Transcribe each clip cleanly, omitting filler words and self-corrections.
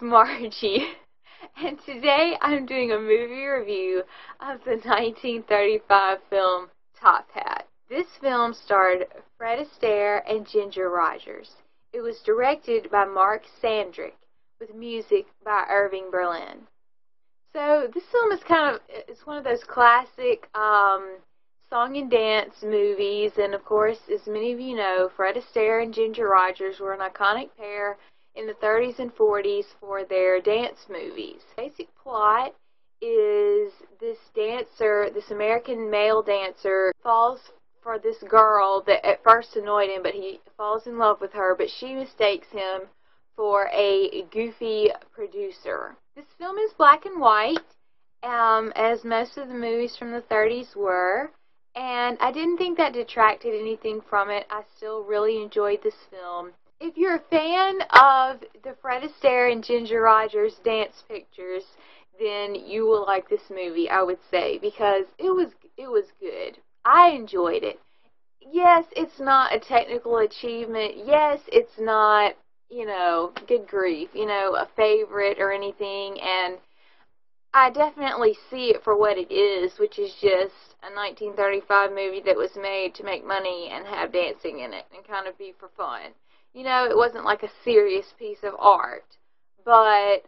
Margie, and today I'm doing a movie review of the 1935 film Top Hat. This film starred Fred Astaire and Ginger Rogers. It was directed by Mark Sandrick, with music by Irving Berlin. So this film is it's one of those classic song and dance movies, and of course, as many of you know, Fred Astaire and Ginger Rogers were an iconic pair in the 30s and 40s for their dance movies. Basic plot is this dancer, this American male dancer, falls for this girl that at first annoyed him, but he falls in love with her, but she mistakes him for a goofy producer. This film is black and white, as most of the movies from the 30s were, and I didn't think that detracted anything from it. I still really enjoyed this film. If you're a fan of the Fred Astaire and Ginger Rogers dance pictures, then you will like this movie, I would say, because it was good. I enjoyed it. Yes, it's not a technical achievement. Yes, it's not, good grief, a favorite or anything, and I definitely see it for what it is, which is just a 1935 movie that was made to make money and have dancing in it and kind of be for fun. It wasn't like a serious piece of art, but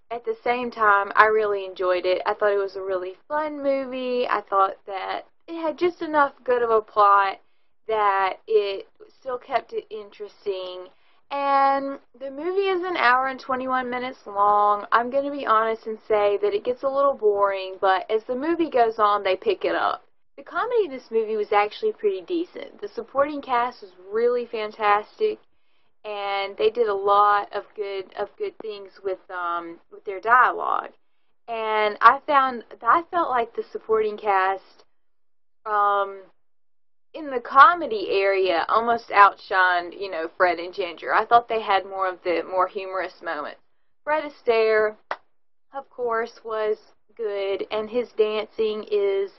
at the same time, I really enjoyed it. I thought it was a really fun movie. I thought that it had just enough good of a plot that it still kept it interesting. And the movie is an hour and 21 minutes long. I'm going to be honest and say that it gets a little boring, but as the movie goes on, they pick it up. The comedy in this movie was actually pretty decent. The supporting cast was really fantastic, and they did a lot of good things with their dialogue. And I felt like the supporting cast in the comedy area almost outshined, Fred and Ginger. I thought they had more of the more humorous moments. Fred Astaire, of course, was good, and his dancing is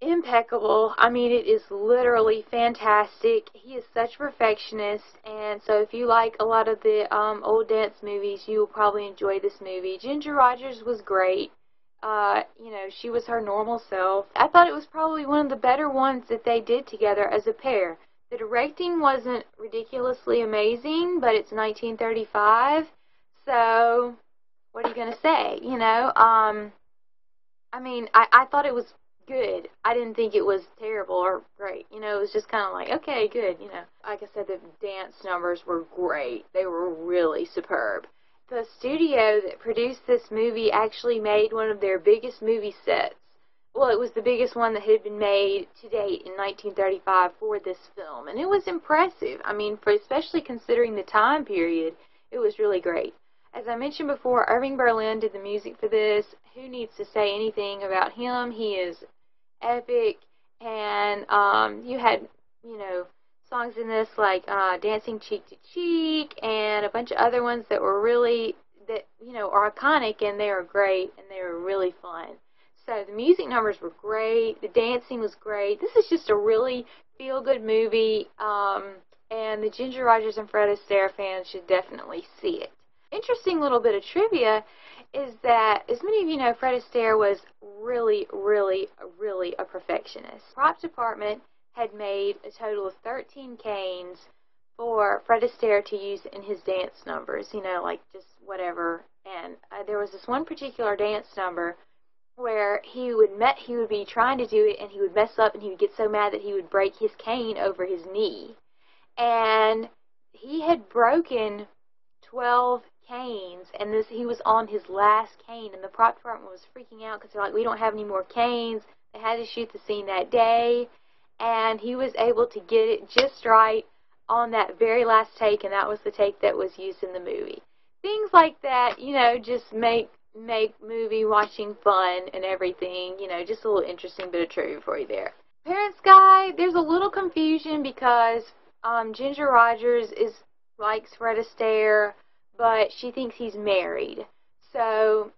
impeccable. I mean, it is literally fantastic. He is such a perfectionist, and so if you like a lot of the old dance movies, you will probably enjoy this movie. Ginger Rogers was great. She was her normal self. I thought it was probably one of the better ones that they did together as a pair. The directing wasn't ridiculously amazing, but it's 1935, so what are you going to say, I thought it was good. I didn't think it was terrible or great. It was just kind of like, okay, good, Like I said, the dance numbers were great. They were really superb. The studio that produced this movie actually made one of their biggest movie sets. Well, it was the biggest one that had been made to date in 1935 for this film, and it was impressive. I mean, especially considering the time period, it was really great. As I mentioned before, Irving Berlin did the music for this. Who needs to say anything about him? He is epic, and you had, songs in this like Dancing Cheek to Cheek and a bunch of other ones that were really, are iconic, and they were great, and they were really fun. So the music numbers were great, the dancing was great. This is just a really feel-good movie, and the Ginger Rogers and Fred Astaire fans should definitely see it. Interesting little bit of trivia is that, as many of you know, Fred Astaire was really, really, really a perfectionist. The prop department had made a total of 13 canes for Fred Astaire to use in his dance numbers, like just whatever. And there was this one particular dance number where he would be trying to do it, and he would mess up, and he would get so mad that he would break his cane over his knee. And he had broken 12 canes, and he was on his last cane, and the prop department was freaking out because they're like, we don't have any more canes. They had to shoot the scene that day, and he was able to get it just right on that very last take, and that was the take that was used in the movie. Things like that, just make movie watching fun and everything, just a little interesting bit of trivia for you there. Parents Guide, there's a little confusion because Ginger Rogers likes Fred Astaire, but she thinks he's married. So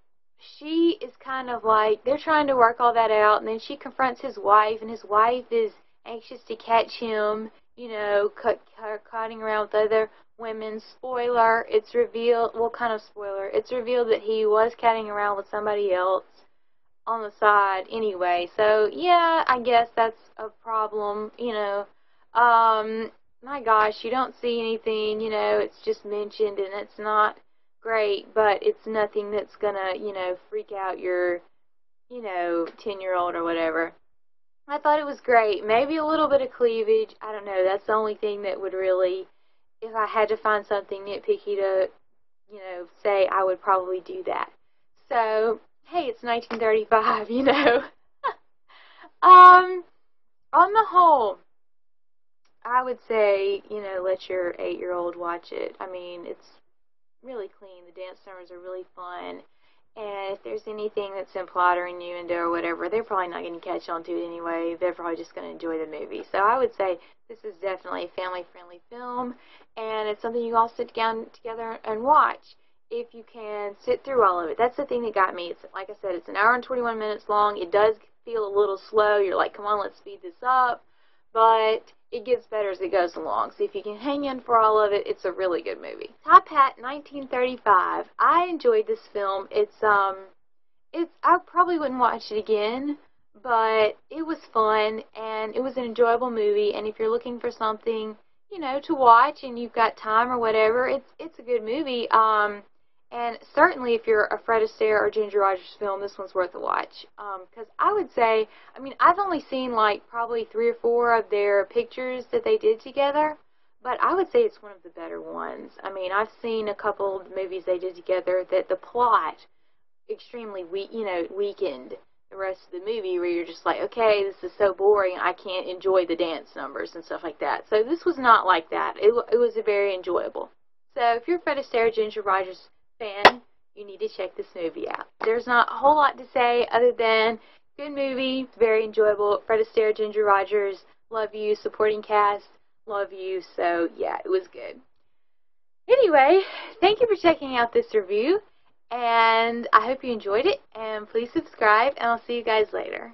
she is kind of like, they're trying to work all that out, and then she confronts his wife, and his wife is anxious to catch him, cutting around with other women. Spoiler, it's revealed, well, kind of spoiler, it's revealed that he was catting around with somebody else on the side anyway. So, yeah, I guess that's a problem, you know. My gosh, you don't see anything, you know, it's just mentioned and it's not great, but it's nothing that's gonna, you know, freak out your, you know, 10-year-old or whatever. I thought it was great. Maybe a little bit of cleavage. I don't know. That's the only thing that would really, if I had to find something nitpicky to, you know, say, I would probably do that. So, hey, it's 1935, you know. On the whole, I would say, you know, let your 8-year-old watch it. I mean, it's really clean. The dance numbers are really fun. And if there's anything that's implied or innuendo or whatever, they're probably not going to catch on to it anyway. They're probably just going to enjoy the movie. So I would say this is definitely a family-friendly film, and it's something you all sit down together and watch if you can sit through all of it. That's the thing that got me. It's, like I said, it's an hour and 21 minutes long. It does feel a little slow. You're like, come on, let's speed this up. But it gets better as it goes along. So if you can hang in for all of it, it's a really good movie. Top Hat, 1935. I enjoyed this film. I probably wouldn't watch it again, but it was fun and it was an enjoyable movie. And if you're looking for something, you know, to watch and you've got time or whatever, it's a good movie. And certainly if you're a Fred Astaire or Ginger Rogers film, this one's worth a watch. Because I would say, I mean, I've only seen like probably 3 or 4 of their pictures that they did together, but I would say it's one of the better ones. I mean, I've seen a couple of movies they did together that the plot extremely weakened the rest of the movie, where you're just like, okay, this is so boring, I can't enjoy the dance numbers and stuff like that. So this was not like that. It was very enjoyable. So if you're a Fred Astaire, Ginger Rogers fan, you need to check this movie out. There's not a whole lot to say other than good movie, very enjoyable. Fred Astaire, Ginger Rogers, love you. Supporting cast, love you. So yeah, it was good. Anyway, thank you for checking out this review, and I hope you enjoyed it, and please subscribe, and I'll see you guys later.